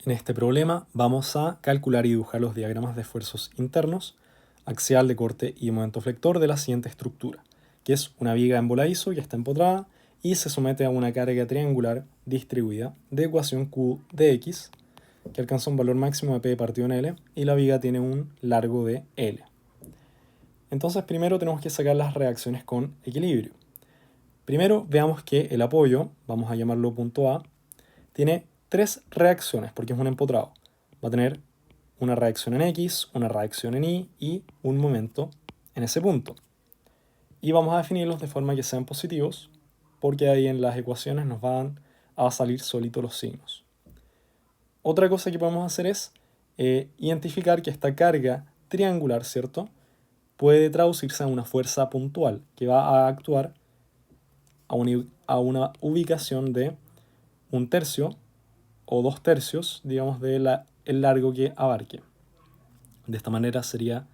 En este problema vamos a calcular y dibujar los diagramas de esfuerzos internos, axial de corte y momento flector de la siguiente estructura, que es una viga en voladizo que está empotrada y se somete a una carga triangular distribuida de ecuación Q de X, que alcanza un valor máximo de P partido en L, y la viga tiene un largo de L. Entonces primero tenemos que sacar las reacciones con equilibrio. Primero veamos que el apoyo, vamos a llamarlo punto A, tiene 3 reacciones porque es un empotrado. Va a tener una reacción en X, una reacción en Y y un momento en ese punto. Y vamos a definirlos de forma que sean positivos porque ahí en las ecuaciones nos van a salir solitos los signos. Otra cosa que podemos hacer es identificar que esta carga triangular, ¿cierto?, puede traducirse a una fuerza puntual que va a actuar a una ubicación de 1/3 o 2/3, digamos, del largo que abarque. De esta manera sería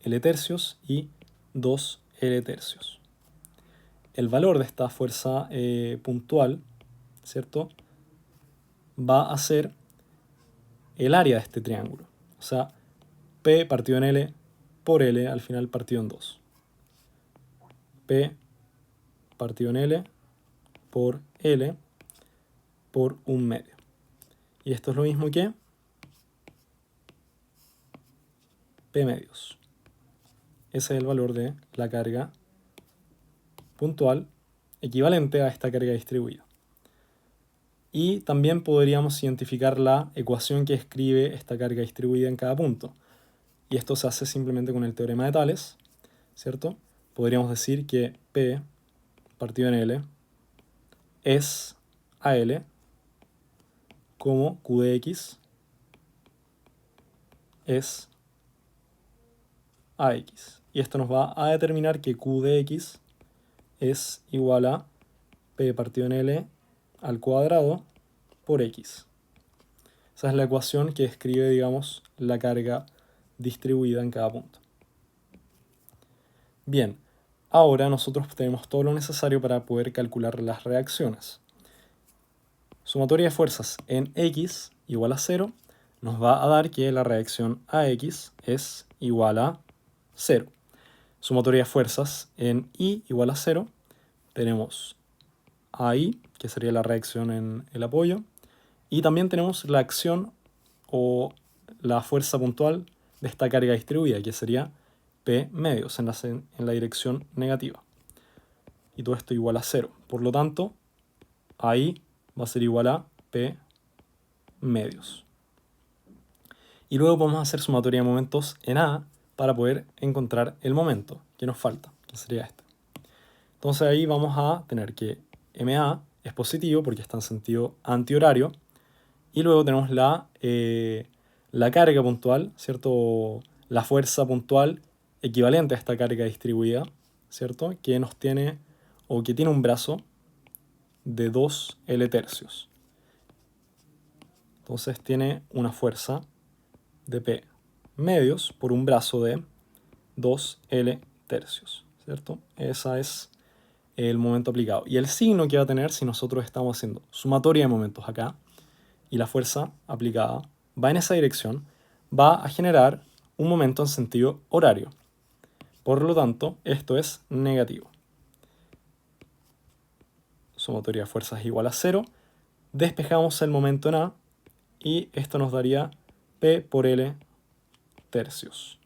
L tercios y 2 L tercios. El valor de esta fuerza puntual, ¿cierto?, va a ser el área de este triángulo. O sea, P partido en L por L al final partido en 2. P partido en L por L por 1/2. Y esto es lo mismo que P medios. Ese es el valor de la carga puntual equivalente a esta carga distribuida. Y también podríamos identificar la ecuación que escribe esta carga distribuida en cada punto. Y esto se hace simplemente con el teorema de Tales, ¿cierto? Podríamos decir que P partido en L es AL como Q de X es AX. Y esto nos va a determinar que Q de X es igual a P partido en L al cuadrado por X. Esa es la ecuación que describe, digamos, la carga distribuida en cada punto. Bien, ahora nosotros tenemos todo lo necesario para poder calcular las reacciones. Sumatoria de fuerzas en X igual a 0 nos va a dar que la reacción AX es igual a 0. Sumatoria de fuerzas en Y igual a 0, tenemos AI, que sería la reacción en el apoyo, y también tenemos la acción o la fuerza puntual de esta carga distribuida, que sería P medios en la dirección negativa. Y todo esto igual a 0. Por lo tanto, ahí va a ser igual a P medios. Y luego podemos hacer sumatoria de momentos en A para poder encontrar el momento que nos falta, que sería este. Entonces ahí vamos a tener que MA es positivo porque está en sentido antihorario. Y luego tenemos la carga puntual, ¿cierto? La fuerza puntual equivalente a esta carga distribuida, ¿cierto? Que nos tiene, o que tiene un brazo de 2 L tercios. Entonces tiene una fuerza de P medios por un brazo de 2 L tercios, ¿cierto? Ese es el momento aplicado. Y el signo que va a tener si nosotros estamos haciendo sumatoria de momentos acá, y la fuerza aplicada va en esa dirección, va a generar un momento en sentido horario. Por lo tanto, esto es negativo. Sumatoria de fuerzas es igual a 0. Despejamos el momento en A y esto nos daría P por L tercios.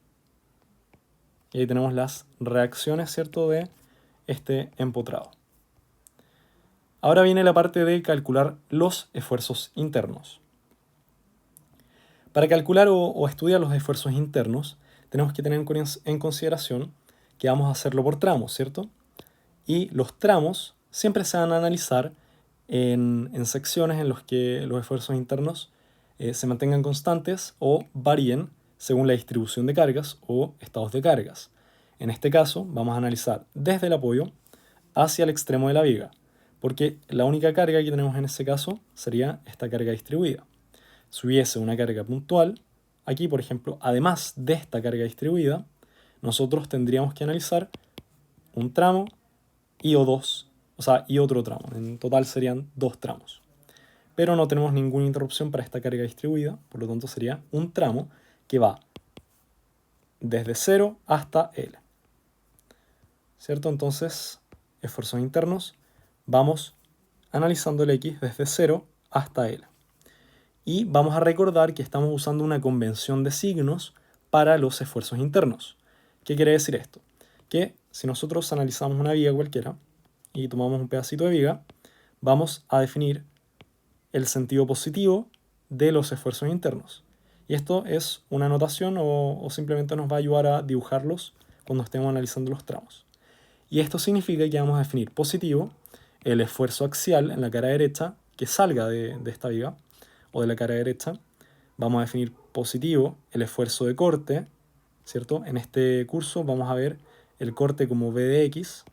Y ahí tenemos las reacciones, ¿cierto?, de este empotrado. Ahora viene la parte de calcular los esfuerzos internos. Para calcular o estudiar los esfuerzos internos, tenemos que tener en consideración que vamos a hacerlo por tramos, ¿cierto? Y los tramos siempre se van a analizar en secciones en las que los esfuerzos internos se mantengan constantes o varíen según la distribución de cargas o estados de cargas. En este caso, vamos a analizar desde el apoyo hacia el extremo de la viga, porque la única carga que tenemos en ese caso sería esta carga distribuida. Si hubiese una carga puntual, aquí por ejemplo, además de esta carga distribuida, nosotros tendríamos que analizar un tramo y otro tramo. En total serían 2 tramos. pero no tenemos ninguna interrupción para esta carga distribuida, por lo tanto sería un tramo que va desde 0 hasta L. ¿Cierto? Entonces, esfuerzos internos, vamos analizando el X desde 0 hasta L. Y vamos a recordar que estamos usando una convención de signos para los esfuerzos internos. ¿Qué quiere decir esto? Que si nosotros analizamos una viga cualquiera y tomamos un pedacito de viga, vamos a definir el sentido positivo de los esfuerzos internos. Y esto es una notación o simplemente nos va a ayudar a dibujarlos cuando estemos analizando los tramos. Y esto significa que vamos a definir positivo el esfuerzo axial en la cara derecha que salga de esta viga o de la cara derecha. Vamos a definir positivo el esfuerzo de corte, ¿cierto? En este curso vamos a ver el corte como B de X,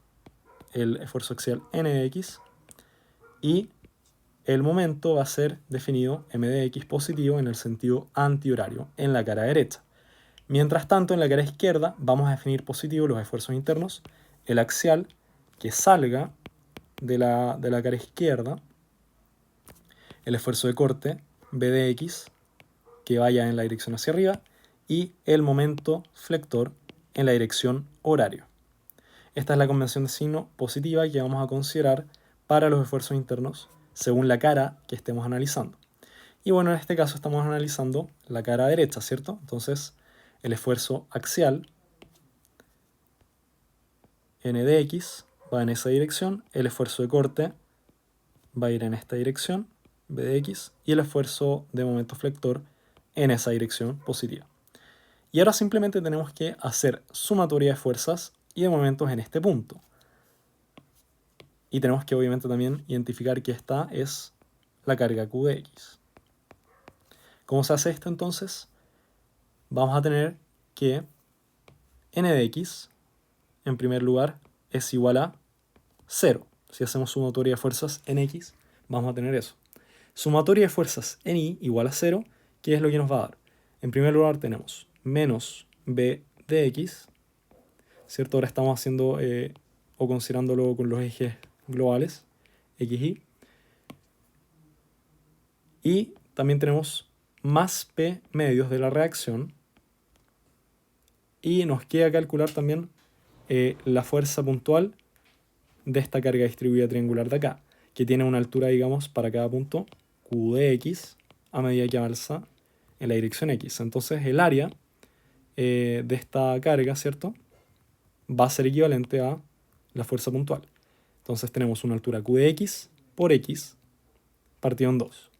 el esfuerzo axial N de X, y el momento va a ser definido M de X positivo en el sentido antihorario, en la cara derecha. Mientras tanto, en la cara izquierda vamos a definir positivo los esfuerzos internos, el axial que salga de la cara izquierda, el esfuerzo de corte B de X que vaya en la dirección hacia arriba y el momento flector en la dirección horario. Esta es la convención de signo positiva que vamos a considerar para los esfuerzos internos según la cara que estemos analizando. Y bueno, en este caso estamos analizando la cara derecha, ¿cierto? Entonces, el esfuerzo axial N de X va en esa dirección, el esfuerzo de corte va a ir en esta dirección, B de X, y el esfuerzo de momento flector en esa dirección positiva. Y ahora simplemente tenemos que hacer sumatoria de fuerzas y de momentos en este punto. Y tenemos que obviamente también identificar que esta es la carga Q de X. ¿Cómo se hace esto entonces? Vamos a tener que N de X, en primer lugar, es igual a 0. Si hacemos sumatoria de fuerzas en X, vamos a tener eso. Sumatoria de fuerzas en Y igual a 0, ¿qué es lo que nos va a dar? En primer lugar tenemos menos B de X, ¿cierto? Ahora estamos haciendo o considerándolo con los ejes globales, X, Y. Y también tenemos más P medios de la reacción. Y nos queda calcular también la fuerza puntual de esta carga distribuida triangular de acá, que tiene una altura, digamos, para cada punto, Q de X, a medida que avanza en la dirección X. Entonces el área de esta carga, ¿cierto?, va a ser equivalente a la fuerza puntual. Entonces tenemos una altura Q de X por X partido en 2.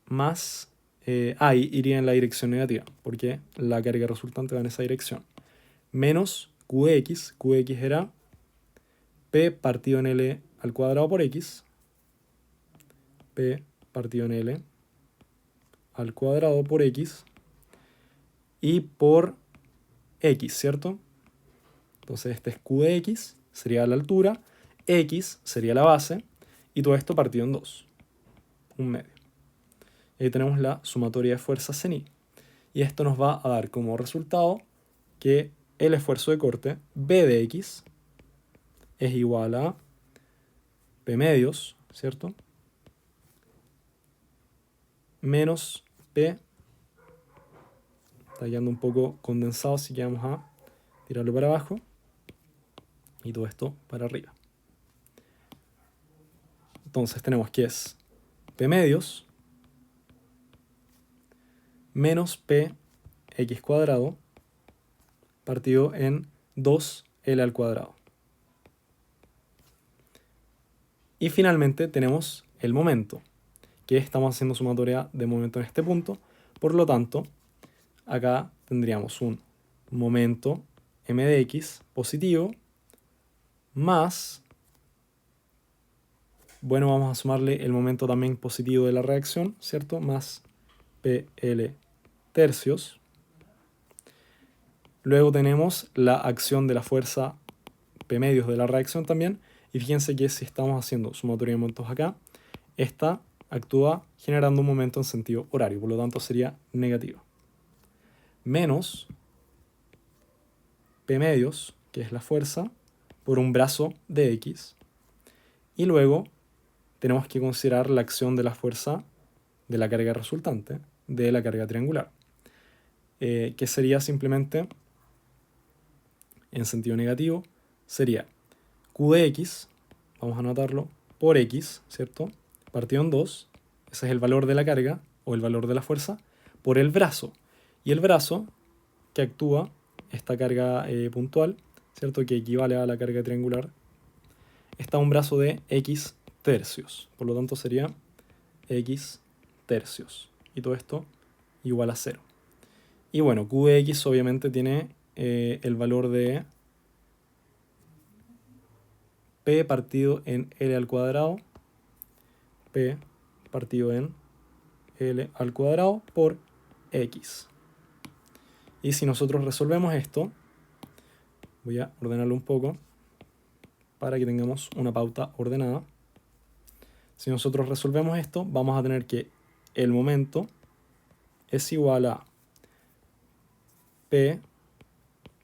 Más I iría en la dirección negativa, porque la carga resultante va en esa dirección. Menos Q de X era P partido en L al cuadrado por X. P partido en L al cuadrado por X. Y por X, ¿cierto? Entonces este es Q de X, sería la altura, X sería la base, y todo esto partido en 2, un medio. Y ahí tenemos la sumatoria de fuerzas en I. Y esto nos va a dar como resultado que el esfuerzo de corte B de X es igual a P medios, ¿cierto?, menos P, está quedando un poco condensado, así que vamos a tirarlo para abajo y todo esto para arriba. Entonces tenemos que es P medios menos P X cuadrado partido en 2L al cuadrado. Y finalmente tenemos el momento, que estamos haciendo sumatoria de momento en este punto. Por lo tanto, acá tendríamos un momento M de X positivo más, bueno, vamos a sumarle el momento también positivo de la reacción, ¿cierto? Más PL tercios. Luego tenemos la acción de la fuerza P medios de la reacción también. Y fíjense que si estamos haciendo sumatoria de momentos acá, esta actúa generando un momento en sentido horario, por lo tanto sería negativo. Menos P medios, que es la fuerza, por un brazo de X. Y luego tenemos que considerar la acción de la fuerza de la carga resultante de la carga triangular, que sería simplemente, en sentido negativo, sería Q de X, vamos a anotarlo, por X, ¿cierto? Partido en 2, ese es el valor de la carga o el valor de la fuerza, por el brazo. Y el brazo que actúa esta carga puntual, ¿cierto? Que equivale a la carga triangular, está un brazo de X tercios. Por lo tanto sería X tercios. Y todo esto igual a 0. Y bueno, Q de X obviamente tiene el valor de P partido en L al cuadrado. P partido en L al cuadrado por X. Y si nosotros resolvemos esto, voy a ordenarlo un poco para que tengamos una pauta ordenada. Si nosotros resolvemos esto, vamos a tener que el momento es igual a P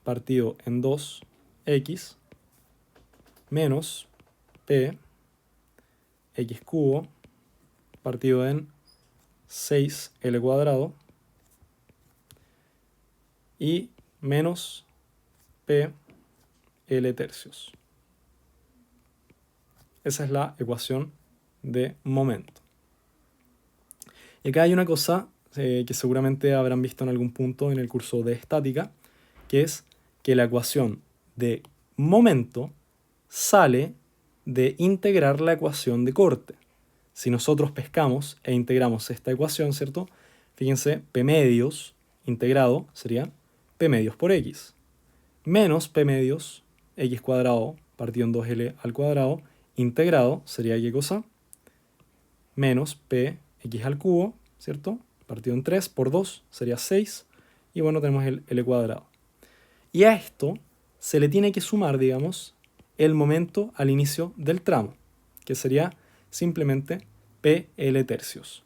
partido en 2x menos P x cubo partido en 6L cuadrado y menos P L tercios. Esa es la ecuación de momento. Y acá hay una cosa que seguramente habrán visto en algún punto en el curso de estática, que es que la ecuación de momento sale de integrar la ecuación de corte. Si nosotros pescamos e integramos esta ecuación, ¿cierto? Fíjense, P medios integrado sería P medios por X, menos P medios X cuadrado partido en 2L al cuadrado integrado sería ¿qué cosa? Menos P X al cubo, ¿cierto? Partido en 3 por 2 sería 6. Y bueno, tenemos el L cuadrado. Y a esto se le tiene que sumar, digamos, el momento al inicio del tramo, que sería simplemente PL tercios.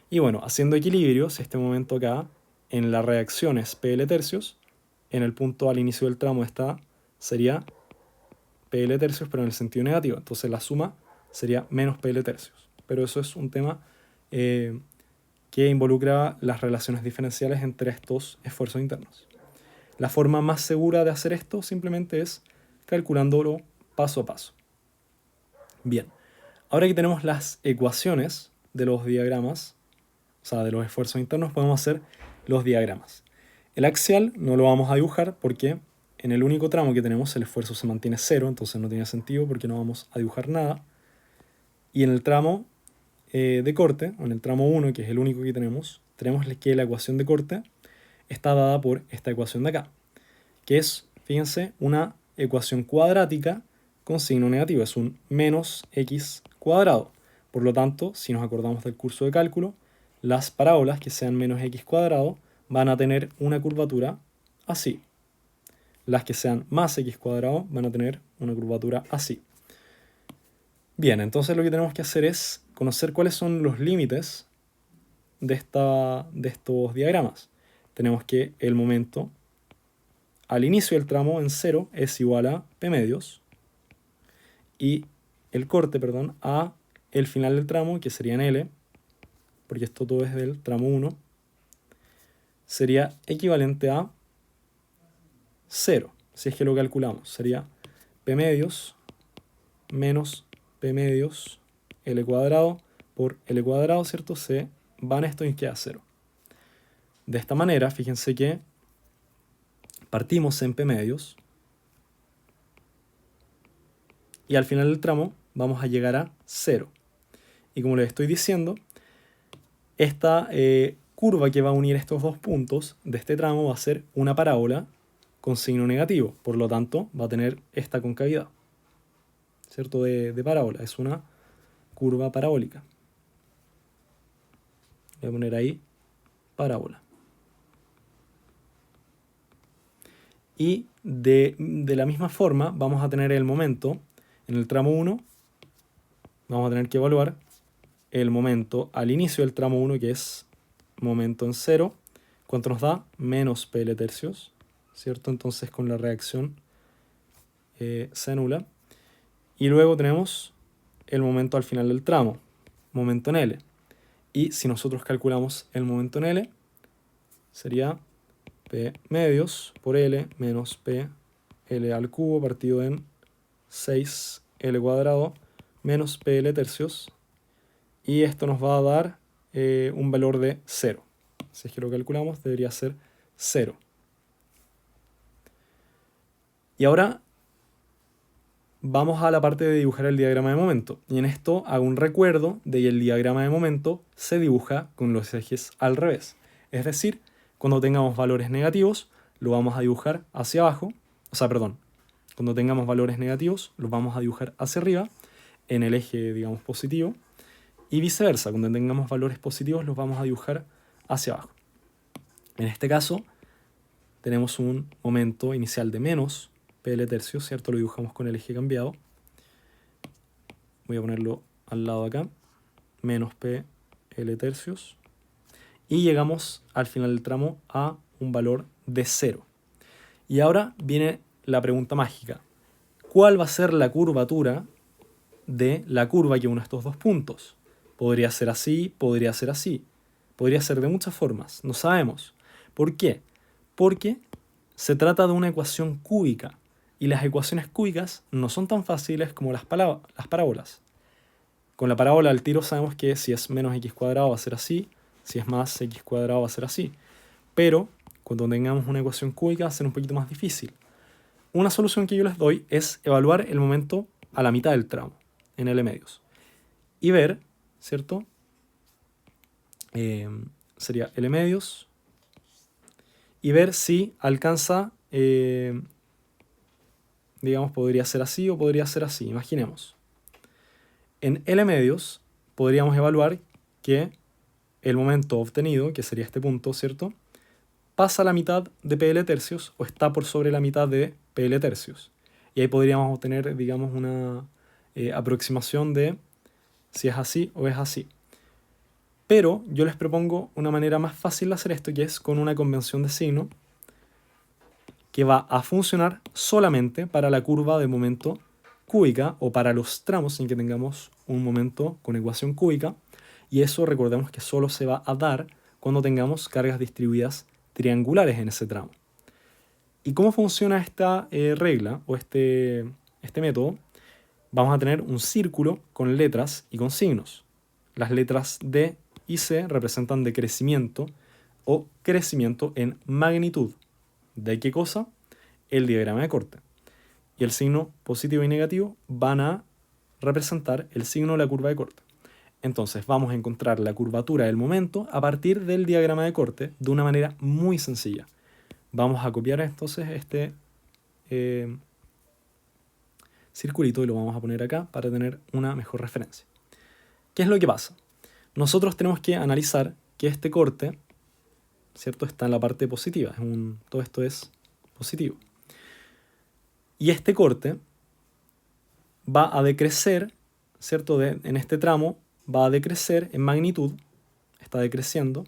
Y bueno, haciendo equilibrios, este momento acá, en la reacción es PL tercios, en el punto al inicio del tramo sería PL tercios, pero en el sentido negativo. Entonces la suma sería menos PL tercios. Pero eso es un tema que involucra las relaciones diferenciales entre estos esfuerzos internos. La forma más segura de hacer esto simplemente es calculándolo paso a paso. Bien, ahora que tenemos las ecuaciones de los diagramas, o sea, de los esfuerzos internos, podemos hacer los diagramas. El axial no lo vamos a dibujar porque en el único tramo que tenemos el esfuerzo se mantiene 0, entonces no tiene sentido porque no vamos a dibujar nada. Y en el tramo de corte, o en el tramo 1, que es el único que tenemos que la ecuación de corte está dada por esta ecuación de acá, que es, fíjense, una ecuación cuadrática con signo negativo, es un menos x cuadrado. Por lo tanto, si nos acordamos del curso de cálculo, las parábolas que sean menos x cuadrado van a tener una curvatura así. Las que sean más x cuadrado van a tener una curvatura así. Bien, entonces lo que tenemos que hacer es conocer cuáles son los límites de estos diagramas. Tenemos que el momento al inicio del tramo en 0 es igual a P medios y el corte, perdón, a el final del tramo, que sería en L, porque esto todo es del tramo 1, sería equivalente a 0, si es que lo calculamos. Sería P medios menos P medios L cuadrado por L cuadrado, ¿cierto? Se van esto y queda 0. De esta manera, fíjense que partimos en P medios y al final del tramo vamos a llegar a 0. Y como les estoy diciendo, esta curva que va a unir estos dos puntos de este tramo va a ser una parábola con signo negativo. Por lo tanto, va a tener esta concavidad, ¿cierto? De parábola. Es una curva parabólica. Voy a poner ahí parábola. Y de la misma forma vamos a tener el momento en el tramo 1. Vamos a tener que evaluar el momento al inicio del tramo 1, que es momento en 0. ¿Cuánto nos da? Menos PL tercios, ¿cierto? Entonces con la reacción se anula. Y luego tenemos el momento al final del tramo, momento en L. Y si nosotros calculamos el momento en L, sería P medios por L menos P L al cubo partido en 6L cuadrado menos PL tercios. Y esto nos va a dar un valor de 0. Si es que lo calculamos, debería ser 0. Y ahora vamos a la parte de dibujar el diagrama de momento. Y en esto hago un recuerdo de que el diagrama de momento se dibuja con los ejes al revés. Es decir, cuando tengamos valores negativos, lo vamos a dibujar hacia abajo. Cuando tengamos valores negativos, los vamos a dibujar hacia arriba, en el eje, digamos, positivo. Y viceversa, cuando tengamos valores positivos, los vamos a dibujar hacia abajo. En este caso, tenemos un momento inicial de menos PL tercios, ¿cierto? Lo dibujamos con el eje cambiado. Voy a ponerlo al lado acá. Menos PL tercios. Y llegamos al final del tramo a un valor de 0. Y ahora viene la pregunta mágica. ¿Cuál va a ser la curvatura de la curva que une estos dos puntos? Podría ser así, podría ser así. Podría ser de muchas formas, no sabemos. ¿Por qué? Porque se trata de una ecuación cúbica. Y las ecuaciones cúbicas no son tan fáciles como las parábolas. Con la parábola al tiro sabemos que si es menos x cuadrado va a ser así, si es más x cuadrado va a ser así. Pero cuando tengamos una ecuación cúbica va a ser un poquito más difícil. Una solución que yo les doy es evaluar el momento a la mitad del tramo, en L medios. Y ver, ¿cierto? Sería L medios. Y ver si alcanza, digamos, podría ser así o podría ser así. Imaginemos. En L medios podríamos evaluar que el momento obtenido, que sería este punto, ¿cierto?, pasa la mitad de PL tercios o está por sobre la mitad de PL tercios. Y ahí podríamos obtener, digamos, una aproximación de si es así o es así. Pero yo les propongo una manera más fácil de hacer esto, que es con una convención de signo que va a funcionar solamente para la curva de momento cúbica o para los tramos en que tengamos un momento con ecuación cúbica. Y eso recordemos que solo se va a dar cuando tengamos cargas distribuidas triangulares en ese tramo. ¿Y cómo funciona esta regla o este método? Vamos a tener un círculo con letras y con signos. Las letras D y C representan decrecimiento o crecimiento en magnitud. ¿De qué cosa? El diagrama de corte. Y el signo positivo y negativo van a representar el signo de la curva de corte. Entonces vamos a encontrar la curvatura del momento a partir del diagrama de corte de una manera muy sencilla. Vamos a copiar entonces este circulito y lo vamos a poner acá para tener una mejor referencia. ¿Qué es lo que pasa? Nosotros tenemos que analizar que este corte, ¿cierto?, está en la parte positiva. Todo esto es positivo. Y este corte va a decrecer, ¿cierto? En este tramo va a decrecer en magnitud, está decreciendo,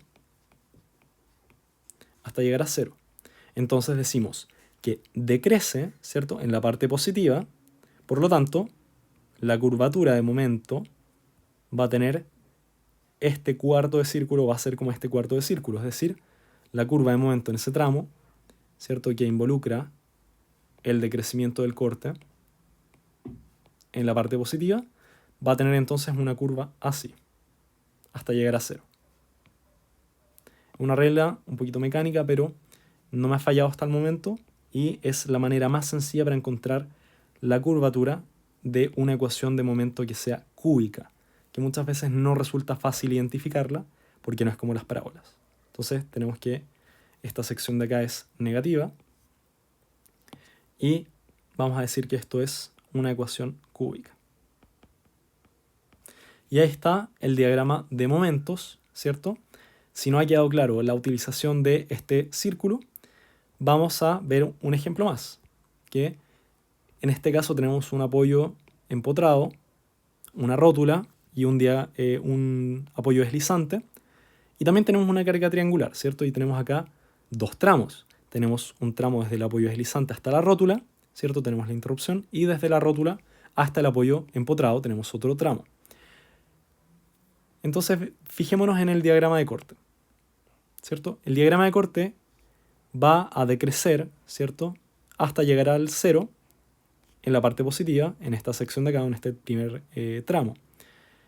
hasta llegar a 0. Entonces decimos que decrece, ¿cierto?, en la parte positiva. Por lo tanto, la curvatura de momento va a tener este cuarto de círculo, va a ser como este cuarto de círculo, es decir, la curva de momento en ese tramo, ¿cierto?, que involucra el decrecimiento del corte en la parte positiva, va a tener entonces una curva así, hasta llegar a 0. Una regla un poquito mecánica, pero no me ha fallado hasta el momento y es la manera más sencilla para encontrar la curvatura de una ecuación de momento que sea cúbica, que muchas veces no resulta fácil identificarla porque no es como las parábolas. Entonces tenemos que esta sección de acá es negativa y vamos a decir que esto es una ecuación cúbica. Y ahí está el diagrama de momentos, ¿cierto? Si no ha quedado claro la utilización de este círculo, vamos a ver un ejemplo más, que en este caso tenemos un apoyo empotrado, una rótula y un apoyo deslizante. Y también tenemos una carga triangular, ¿cierto? Y tenemos acá dos tramos. Tenemos un tramo desde el apoyo deslizante hasta la rótula, ¿cierto? Tenemos la interrupción. Y desde la rótula hasta el apoyo empotrado tenemos otro tramo. Entonces, fijémonos en el diagrama de corte, ¿cierto? El diagrama de corte va a decrecer, ¿cierto?, hasta llegar al 0 en la parte positiva, en esta sección de acá, en este primer tramo.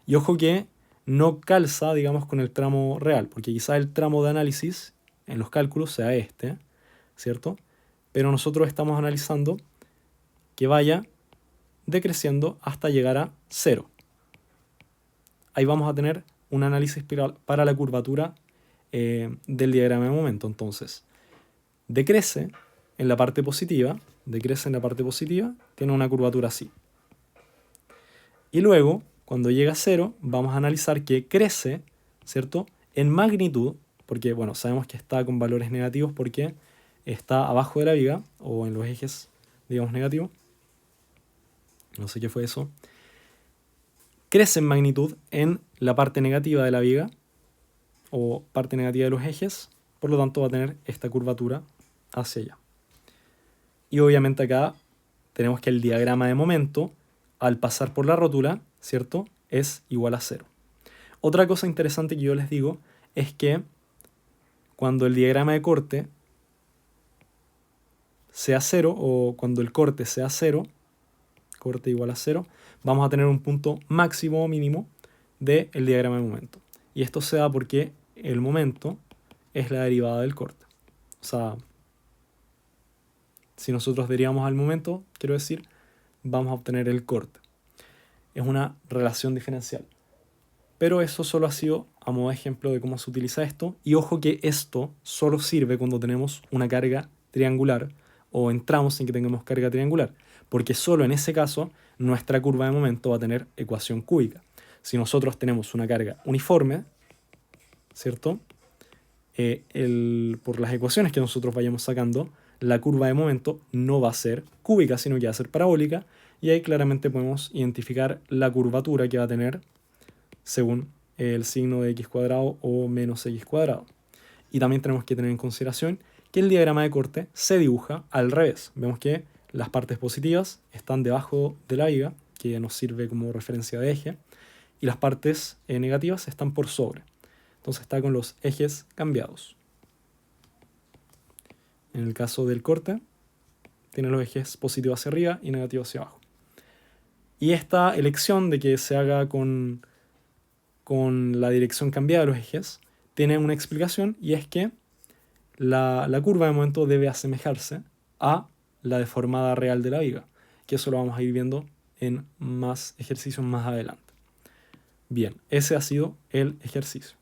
Y ojo que no calza, digamos, con el tramo real, porque quizás el tramo de análisis en los cálculos sea este, ¿cierto? Pero nosotros estamos analizando que vaya decreciendo hasta llegar a 0. Ahí vamos a tener un análisis para la curvatura del diagrama de momento. Entonces, decrece en la parte positiva, tiene una curvatura así. Y luego, cuando llega a 0, vamos a analizar que crece, ¿cierto?, en magnitud, porque, bueno, sabemos que está con valores negativos porque está abajo de la viga, o en los ejes, digamos, negativos. No sé qué fue eso. Crece en magnitud en la parte negativa de la viga, o parte negativa de los ejes, por lo tanto va a tener esta curvatura hacia allá. Y obviamente acá tenemos que el diagrama de momento, al pasar por la rótula, ¿cierto?, es igual a 0. Otra cosa interesante que yo les digo es que cuando el diagrama de corte sea 0, o cuando el corte sea 0, corte igual a 0, vamos a tener un punto máximo o mínimo del diagrama de momento. Y esto se da porque el momento es la derivada del corte. O sea, si nosotros derivamos al momento, quiero decir, vamos a obtener el corte. Es una relación diferencial. Pero eso solo ha sido a modo de ejemplo de cómo se utiliza esto. Y ojo que esto solo sirve cuando tenemos una carga triangular o entramos sin que tengamos carga triangular. Porque solo en ese caso nuestra curva de momento va a tener ecuación cúbica. Si nosotros tenemos una carga uniforme, ¿cierto?, por las ecuaciones que nosotros vayamos sacando, la curva de momento no va a ser cúbica, sino que va a ser parabólica, y ahí claramente podemos identificar la curvatura que va a tener según el signo de x cuadrado o menos x cuadrado. Y también tenemos que tener en consideración que el diagrama de corte se dibuja al revés. Vemos que las partes positivas están debajo de la viga, que nos sirve como referencia de eje, y las partes negativas están por sobre. Entonces está con los ejes cambiados. En el caso del corte, tiene los ejes positivos hacia arriba y negativos hacia abajo. Y esta elección de que se haga con la dirección cambiada de los ejes tiene una explicación, y es que la curva de momento debe asemejarse a la deformada real de la viga, que eso lo vamos a ir viendo en más ejercicios más adelante. Bien, ese ha sido el ejercicio.